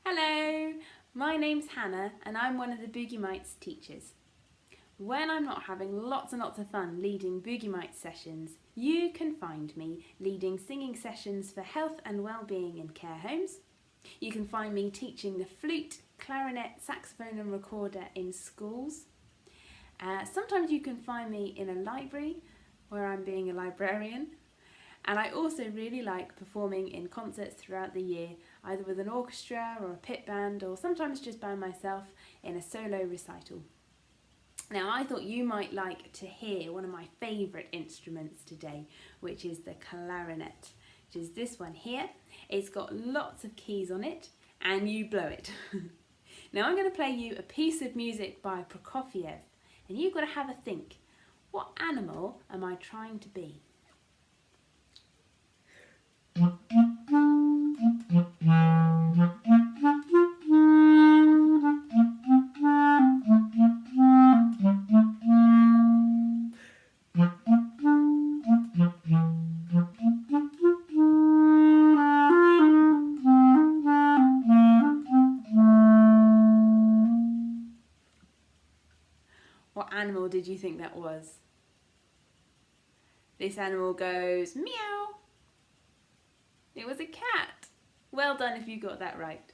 Hello, my name's Hannah and I'm one of the Boogie Mites teachers. When I'm not having lots and lots of fun leading Boogie Mites sessions, you can find me leading singing sessions for health and well-being in care homes. You can find me teaching the flute, clarinet, saxophone and recorder in schools. Sometimes you can find me in a library where I'm being a librarian. And I also really like performing in concerts throughout the year, either with an orchestra or a pit band, or sometimes just by myself in a solo recital. Now, I thought you might like to hear one of my favourite instruments today, which is the clarinet, which is this one here. It's got lots of keys on it, and you blow it. Now, I'm going to play you a piece of music by Prokofiev, and you've got to have a think. What animal am I trying to be? What animal did you think that was? This animal goes meow. It was a cat. Well done if you got that right.